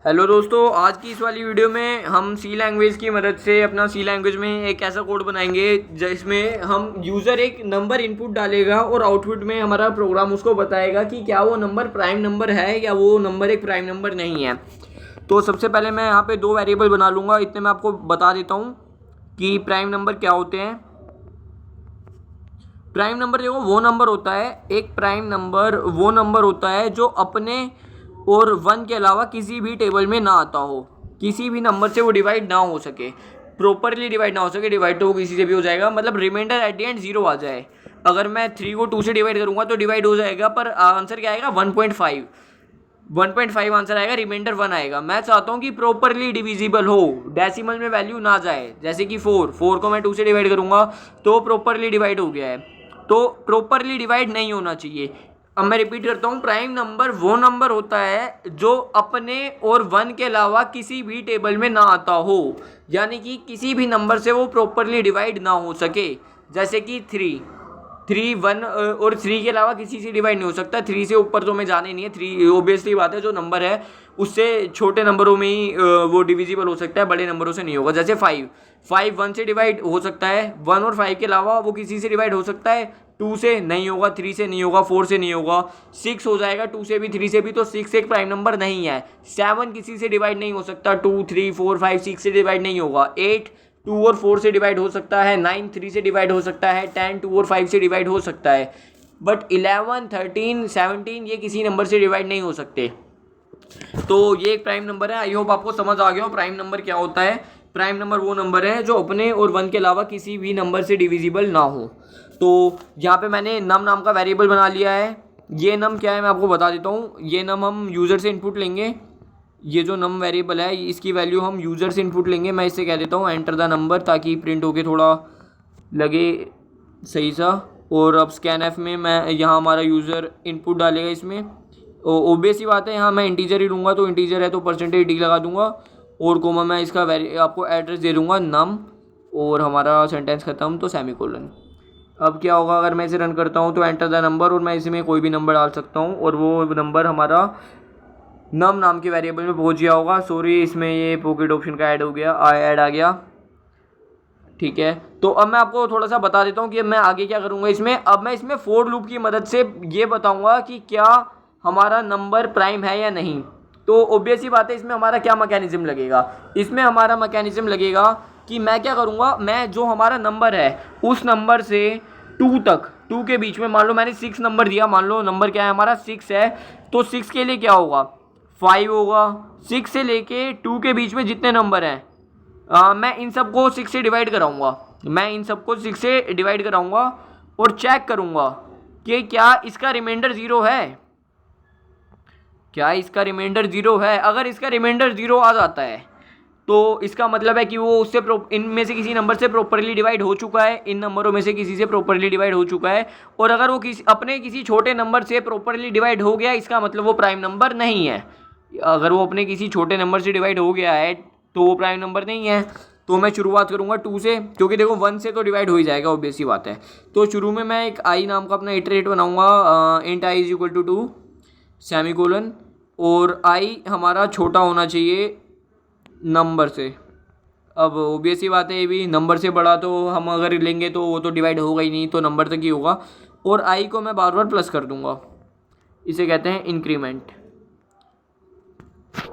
Hello दोस्तों, आज की इस वाली वीडियो में हम सी लैंग्वेज की मदद से अपना सी लैंग्वेज में एक ऐसा कोड बनाएंगे जिसमें हम यूज़र एक नंबर इनपुट डालेगा और आउटपुट में हमारा प्रोग्राम उसको बताएगा कि क्या वो नंबर प्राइम नंबर है या वो नंबर एक प्राइम नंबर नहीं है। तो सबसे पहले मैं यहाँ पे दो वेरिएबल बना लूँगा। इतने मैं आपको बता देता हूँ कि प्राइम नंबर क्या होते हैं। प्राइम नंबर देखो वो नंबर होता है, एक प्राइम नंबर वो नंबर होता है जो अपने और वन के अलावा किसी भी टेबल में ना आता हो, किसी भी नंबर से वो डिवाइड ना हो सके, प्रॉपरली डिवाइड ना हो सके। डिवाइड तो वो किसी से भी हो जाएगा, मतलब रिमाइंडर एट द एंड 0 आ जाए। अगर मैं 3 को 2 से डिवाइड करूंगा तो डिवाइड हो जाएगा, पर आंसर क्या आएगा 1.5 आंसर आएगा, रिमाइंडर 1 आएगा। मैं चाहता हूँ कि प्रॉपरली डिविजिबल हो, डेसिमल में वैल्यू ना जाए। जैसे कि 4 को मैं 2 से डिवाइड करूंगा तो प्रॉपरली डिवाइड हो गया है, तो प्रॉपरली डिवाइड नहीं होना चाहिए। अब मैं रिपीट करता हूँ, प्राइम नंबर वो नंबर होता है जो अपने और वन के अलावा किसी भी टेबल में ना आता हो, यानी कि किसी भी नंबर से वो प्रॉपरली डिवाइड ना हो सके। जैसे कि 3 1 और 3 के अलावा किसी से डिवाइड नहीं हो सकता। 3 से ऊपर तो मैं जाने नहीं है। 3 ऑब्वियसली बात है, जो नंबर है उससे छोटे नंबरों में ही वो डिविजिबल हो सकता है, बड़े नंबरों से नहीं होगा। जैसे 5 1 से डिवाइड हो सकता है, 1 और 5 के अलावा वो किसी से डिवाइड हो सकता है। 2 से नहीं होगा, 3 से नहीं होगा, 4 से नहीं होगा। 6 हो जाएगा 2 से भी 3 से भी, तो 6 एक प्राइम नंबर नहीं है। 7 किसी से डिवाइड नहीं हो सकता, 2 3 4 5 6 से डिवाइड नहीं होगा। 8 2 और 4 से डिवाइड हो सकता है। 9 3 से डिवाइड हो सकता है। 10 2 और 5 से डिवाइड हो सकता है। बट 11 13 17 ये किसी नंबर से डिवाइड नहीं हो सकते। तो ये एक प्राइम नंबर है। आई होप आपको समझ आ गया हो प्राइम नंबर क्या होता है। प्राइम नंबर वो नंबर है जो अपने और वन के अलावा किसी भी नंबर से डिविजिबल ना हो। तो यहाँ पे मैंने नम नाम का वेरिएबल बना लिया है। ये नम क्या है मैं आपको बता देता हूँ। ये नम हम यूज़र से इनपुट लेंगे। ये जो नम वेरिएबल है इसकी वैल्यू हम यूज़र से इनपुट लेंगे। मैं इससे कह देता हूँ एंटर द नंबर, ताकि प्रिंट होके थोड़ा लगे सही सा। और अब स्कैन एफ में मैं यहाँ हमारा यूज़र इनपुट डालेगा। इसमें ओबियस ही बात है, यहाँ मैं इंटीजर ही लूँगा, तो इंटीजर है तो परसेंटेज डी लगा दूंगा और कोमा मैं इसका आपको एड्रेस दे दूँगा नम, और हमारा सेंटेंस ख़त्म तो सेमीकोलन। अब क्या होगा अगर मैं इसे रन करता हूँ तो एंटर द नंबर, और मैं इसमें कोई भी नंबर डाल सकता हूँ और वो नंबर हमारा नम नाम के वेरिएबल में पहुँच गया होगा। सॉरी, इसमें ये पॉकेट ऑप्शन का ऐड आ गया। ठीक है, तो अब मैं आपको थोड़ा सा बता देता हूँ कि मैं आगे क्या करूँगा इसमें। अब मैं इसमें फोर लूप की मदद से ये बताऊँगा कि क्या हमारा नंबर प्राइम है या नहीं। तो ऑब्वियस ही बात है, इसमें हमारा क्या मैकेनिज्म लगेगा। इसमें हमारा मैकेनिज्म लगेगा कि मैं क्या करूँगा, मैं जो हमारा नंबर है उस नंबर से 2 तक, 2 के बीच में, मान लो मैंने 6 नंबर दिया, मान लो नंबर क्या है हमारा 6 है, तो 6 के लिए क्या होगा 5 होगा। 6 से लेके 2 के बीच में जितने नंबर हैं मैं इन सबको 6 से डिवाइड कराऊंगा और चेक करूंगा कि क्या इसका रिमाइंडर 0 है। अगर इसका रिमाइंडर 0 आ जाता है तो इसका मतलब है कि वो उससे इनमें से किसी नंबर से प्रॉपरली डिवाइड हो चुका है, इन नंबरों में से किसी से प्रॉपरली डिवाइड हो चुका है। और अगर वो अपने किसी छोटे नंबर से प्रॉपरली डिवाइड हो गया, इसका मतलब वो प्राइम नंबर नहीं है। अगर वो अपने किसी छोटे नंबर से डिवाइड हो गया है तो वो प्राइम नंबर नहीं है। तो मैं शुरुआत करूँगा 2 से, क्योंकि देखो 1 से तो डिवाइड हो ही जाएगा, ऑब्वियस ही बात है। तो शुरू में मैं एक आई नाम का अपना इटरेट बनाऊँगा, int i is equal to 2 semicolon, और आई हमारा छोटा होना चाहिए नंबर से। अब ऑब्वियस ही बात है, ये भी नंबर से बड़ा तो हम अगर लेंगे तो वो तो डिवाइड होगा ही नहीं, तो नंबर तक ही होगा। और आई को मैं बार बार प्लस कर दूँगा, इसे कहते हैं इंक्रीमेंट।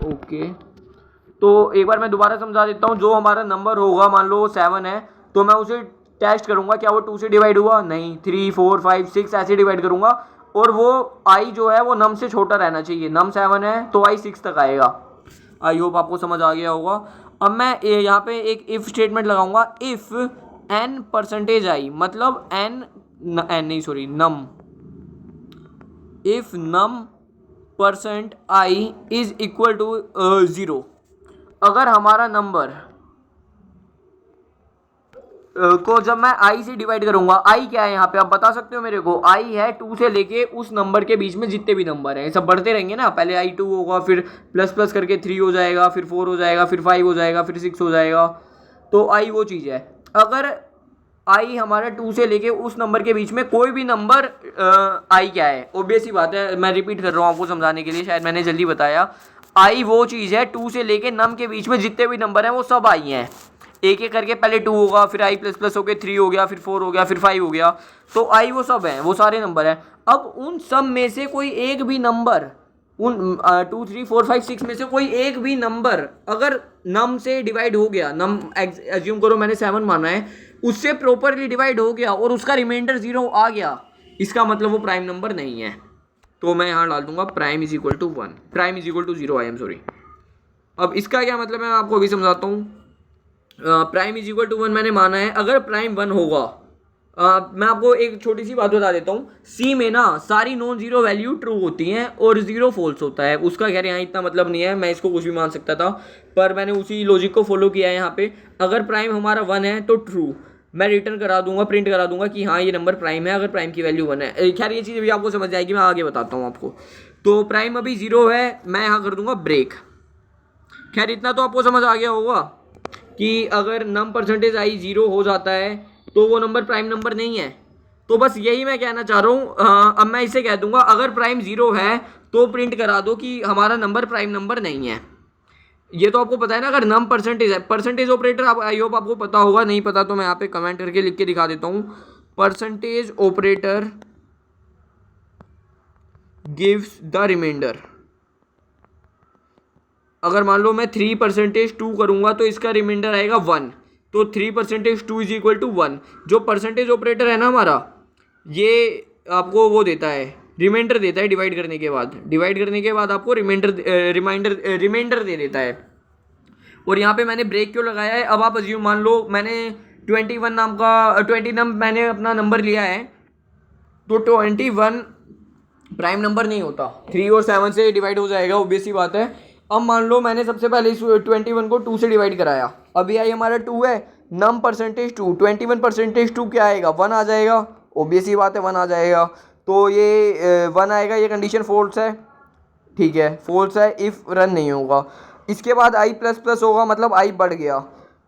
ओके, तो एक बार मैं दोबारा समझा देता हूँ। जो हमारा नंबर होगा, मान लो 7 है, तो मैं उसे टेस्ट करूँगा क्या वो 2 से डिवाइड हुआ, नहीं, 3 4 5 6 ऐसे डिवाइड करूँगा। और वो आई जो है वो नम से छोटा रहना चाहिए। नम 7 है तो आई 6 तक आएगा। आई होप आपको समझ आ गया होगा। अब मैं यहाँ पे एक इफ़ स्टेटमेंट लगाऊंगा। इफ़ n परसेंटेज आई, मतलब num, if num percent I is equal to 0। अगर हमारा नंबर को जब मैं आई से डिवाइड करूंगा, आई क्या है यहाँ पे आप बता सकते हो मेरे को। आई है 2 से लेके उस नंबर के बीच में जितने भी नंबर हैं, सब बढ़ते रहेंगे ना। पहले आई 2 होगा, फिर प्लस प्लस करके 3 हो जाएगा, फिर 4 हो जाएगा, फिर 5 हो जाएगा, फिर 6 हो जाएगा। तो आई वो चीज़ है। अगर आई हमारा 2 से लेके उस नंबर के बीच में कोई भी नंबर आई क्या है, ऑब्वियस ही बात है, मैं रिपीट कर रहा हूँ आपको समझाने के लिए, शायद मैंने जल्दी बताया। आई वो चीज़ है, 2 से लेके नम के बीच में जितने भी नंबर हैं वो सब आई हैं। एक एक करके पहले 2 होगा, फिर आई प्लस प्लस हो गया 3 हो गया, फिर 4 हो गया, फिर 5 हो गया। तो आई वो सब हैं, वो सारे नंबर हैं। अब उन सब में से कोई एक भी नंबर, उन 2 3 4 5 6 में से कोई एक भी नंबर अगर नम से डिवाइड हो गया, नम एज्यूम करो मैंने 7 माना है, उससे प्रॉपरली डिवाइड हो गया और उसका रिमाइंडर 0 आ गया, इसका मतलब वो प्राइम नंबर नहीं है। तो मैं यहाँ डाल दूंगा prime is equal to 1, prime is equal to 0, I am sorry. अब इसका क्या मतलब है मैं आपको अभी समझाता हूँ। प्राइम इज इक्वल टू 1 मैंने माना है, अगर प्राइम 1 होगा, मैं आपको एक छोटी सी बात बता देता हूँ। सी में ना सारी नॉन जीरो वैल्यू ट्रू होती हैं और जीरो फॉल्स होता है। उसका खैर यहाँ इतना मतलब नहीं है, मैं इसको कुछ भी मान सकता था, पर मैंने उसी लॉजिक को फॉलो किया है यहाँ पे। अगर प्राइम हमारा 1 है तो ट्रू, मैं रिटर्न करा दूंगा, प्रिंट करा दूंगा कि हाँ ये नंबर प्राइम है, अगर प्राइम की वैल्यू 1 है। खैर ये चीज़ भी आपको समझ जाएगी, मैं आगे बताता हूँ आपको। तो प्राइम अभी 0 है, मैं यहाँ कर दूंगा ब्रेक। खैर इतना तो आपको समझ आ गया होगा कि अगर नम परसेंटेज आई 0 हो जाता है तो वो नंबर प्राइम नंबर नहीं है। तो बस यही मैं कहना चाह रहा हूँ। अब मैं इसे कह दूंगा अगर प्राइम 0 है तो प्रिंट करा दो कि हमारा नंबर प्राइम नंबर नहीं है। ये तो आपको पता है ना, अगर नम परसेंटेज है। परसेंटेज ऑपरेटर आप आई होप आपको पता होगा, नहीं पता तो मैं यहाँ पे कमेंट करके लिख के दिखा देता हूँ। Percentage operator gives the reminder. अगर मान लो मैं 3%2 करूंगा तो इसका रिमाइंडर आएगा 1, तो 3%2 इज इक्वल टू 1। जो परसेंटेज ऑपरेटर है ना हमारा, ये आपको वो देता है, रिमाइंडर देता है डिवाइड करने के बाद। डिवाइड करने के बाद आपको रिमाइंडर दे देता है। और यहाँ पे मैंने ब्रेक क्यों लगाया है, अब आप अज्यूम मान लो मैंने 21 नाम का 20 नंबर मैंने अपना नंबर लिया है, तो 21 प्राइम नंबर नहीं होता, 3 और 7 से डिवाइड हो जाएगा, ऑब्वियस सी बात है। अब मान लो मैंने सबसे पहले इस 21 को 2 से डिवाइड कराया, अभी आई हमारा 2 है, नम परसेंटेज 2, 21%2 क्या आएगा, 1 आ जाएगा, ऑब्वियस ही बात है 1 आ जाएगा। तो ये 1 आएगा, ये कंडीशन फॉल्स है, ठीक है फॉल्स है, इफ़ रन नहीं होगा। इसके बाद आई प्लस प्लस होगा, मतलब आई बढ़ गया,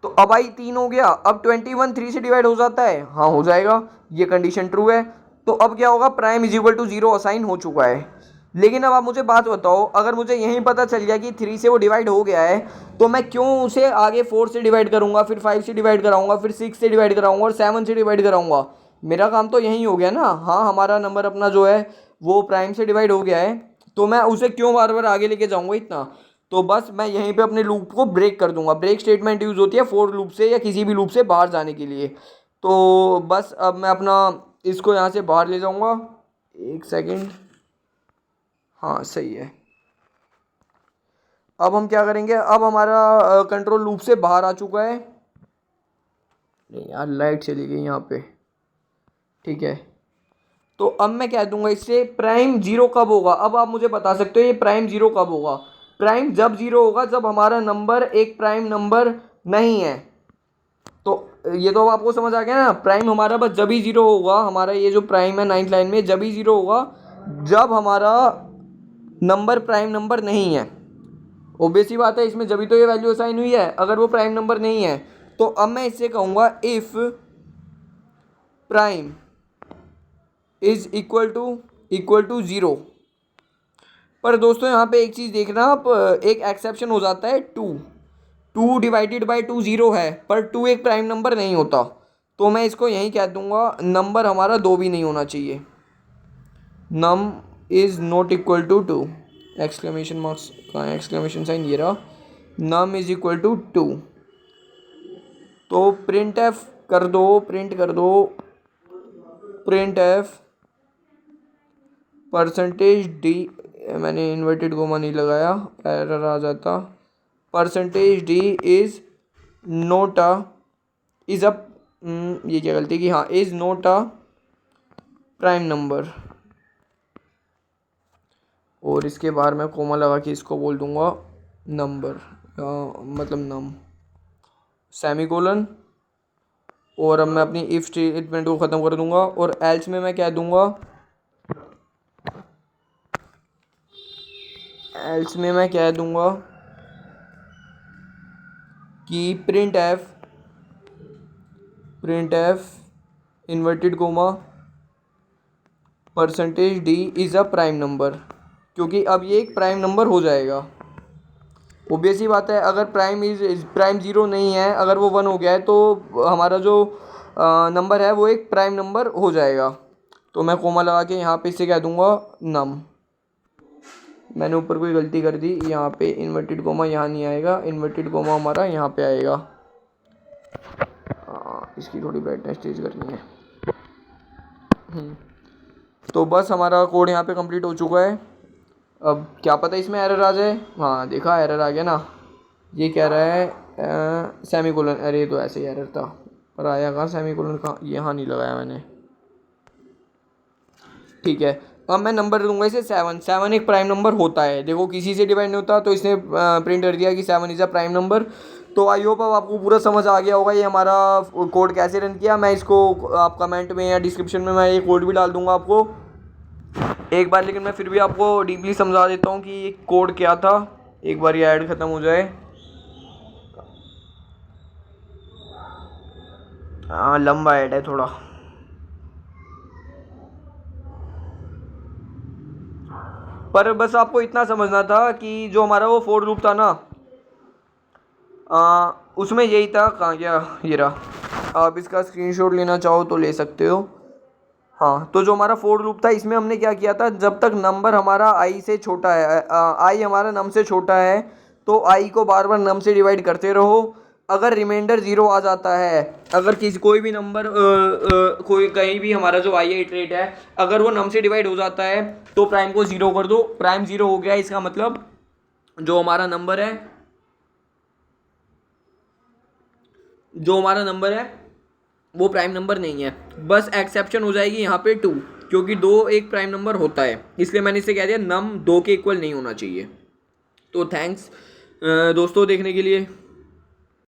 तो अब आई 3 हो गया। अब 21 3 से डिवाइड हो जाता है, हाँ हो जाएगा, ये कंडीशन ट्रू है। तो अब क्या होगा, prime is equal to 0 assign हो चुका है। लेकिन अब आप मुझे बात बताओ, अगर मुझे यहीं पता चल गया कि 3 से वो डिवाइड हो गया है, तो मैं क्यों उसे आगे 4 से डिवाइड करूंगा, फिर 5 से डिवाइड कराऊंगा, फिर 6 से डिवाइड कराऊंगा और 7 से डिवाइड कराऊंगा। मेरा काम तो यही हो गया ना। हाँ हमारा नंबर अपना जो है वो प्राइम से डिवाइड हो गया है, तो मैं उसे क्यों बार बार आगे लेके जाऊंगा इतना। तो बस मैं यहीं पे अपने लूप को ब्रेक कर दूंगा। ब्रेक स्टेटमेंट यूज़ होती है फॉर लूप से या किसी भी लूप से बाहर जाने के लिए। तो बस अब मैं अपना इसको यहाँ से बाहर ले जाऊंगा, एक सेकेंड, हाँ सही है। अब हम क्या करेंगे, अब हमारा कंट्रोल लूप से बाहर आ चुका है। नहीं यार लाइट चली गई यहाँ पे, ठीक है। तो अब मैं कह दूंगा इससे प्राइम 0 कब होगा। अब आप मुझे बता सकते हो ये प्राइम 0 कब होगा। प्राइम जब 0 होगा जब हमारा नंबर एक प्राइम नंबर नहीं है। तो ये तो आपको समझ आ गया ना, प्राइम हमारा बस जब ही 0 होगा, हमारा ये जो प्राइम है 9th लाइन में, जब ही 0 होगा जब हमारा नंबर प्राइम नंबर नहीं है। ऑब्वियस ही बात है, इसमें जब ही तो ये वैल्यू असाइन हुई है, अगर वो प्राइम नंबर नहीं है। तो अब मैं इससे कहूँगा if prime is equal to 0। पर दोस्तों यहाँ पे एक चीज़ देखना आप, एक एक्सेप्शन हो जाता है, 2 डिवाइडेड बाई 2 0 है, पर 2 एक प्राइम नंबर नहीं होता। तो मैं इसको यहीं कह दूंगा नंबर हमारा 2 भी नहीं होना चाहिए, num is not equal to 2, exclamation marks कहाँ है, एक्सक्लेमेशन साइन ये रहा, नम इज़ इक्वल टू 2। तो प्रिंट एफ कर दो, प्रिंट एफ परसेंटेज डी, मैंने इन्वर्टेड कोमा नहीं लगाया, एरर आ जाता। Percentage D is note a, is a, ये क्या गलती की, हाँ is note a prime number. और इसके बाहर मैं कोमा लगा के इसको बोल दूंगा नंबर, मतलब नम, सेमीकोलन। और अब मैं अपनी इफ स्टेटमेंट को ख़त्म कर दूंगा और एल्स में मैं कह दूंगा, एल्स में मैं कह दूंगा कि print F inverted coma percentage D is a prime number, क्योंकि अब ये एक प्राइम नंबर हो जाएगा। ऑब्वियस ही बात है, अगर प्राइम ज़ीरो नहीं है, अगर वो 1 हो गया है तो हमारा जो नंबर है वो एक प्राइम नंबर हो जाएगा। तो मैं कोमा लगा के यहाँ पे इससे कह दूंगा नम। मैंने ऊपर कोई गलती कर दी, यहाँ पे इन्वर्टेड कोमा यहाँ नहीं आएगा, इन्वर्टेड कोमा हमारा यहाँ पे आएगा। इसकी थोड़ी ब्राइटनेस तेज करनी है। तो बस हमारा कोड यहाँ पे कंप्लीट हो चुका है। अब क्या पता इसमें एरर आ जाए। हाँ देखा, एरर आ गया ना। ये कह रहा है सेमी कोलन। अरे ये तो ऐसे ही एरर था, पर आया कहाँ सेमी कोलन का, यहाँ नहीं लगाया मैंने। ठीक है, अब मैं नंबर दूंगा इसे 7। 7 एक प्राइम नंबर होता है, देखो किसी से डिवाइड नहीं होता, तो इसने प्रिंट कर दिया कि 7 इज़ अ प्राइम नंबर। तो आई होप अब आपको पूरा समझ आ गया होगा ये हमारा कोड कैसे रन किया। मैं इसको आप कमेंट में या डिस्क्रिप्शन में मैं ये कोड भी डाल दूंगा आपको एक बार, लेकिन मैं फिर भी आपको डीपली समझा देता हूँ कि ये कोड क्या था, एक बार ये ऐड ख़त्म हो जाए। हाँ लंबा ऐड है थोड़ा। पर बस आपको इतना समझना था कि जो हमारा वो फोर लूप था ना, उसमें यही था। कहाँ गया, ये रहा। आप इसका स्क्रीनशॉट लेना चाहो तो ले सकते हो। हाँ, तो जो हमारा फोर लूप था इसमें हमने क्या किया था, जब तक नंबर हमारा आई से छोटा है, आई हमारा नम से छोटा है, तो आई को बार बार नम से डिवाइड करते रहो। अगर रिमाइंडर 0 आ जाता है, अगर किसी कोई भी नंबर कोई कहीं भी हमारा जो आई इटरेट है, अगर वो नम से डिवाइड हो जाता है तो प्राइम को 0 कर दो। प्राइम 0 हो गया, इसका मतलब जो हमारा नंबर है वो प्राइम नंबर नहीं है। बस एक्सेप्शन हो जाएगी यहाँ पे 2, क्योंकि 2 एक प्राइम नंबर होता है, इसलिए मैंने इसे कह दिया नम 2 के इक्वल नहीं होना चाहिए। तो थैंक्स दोस्तों देखने के लिए।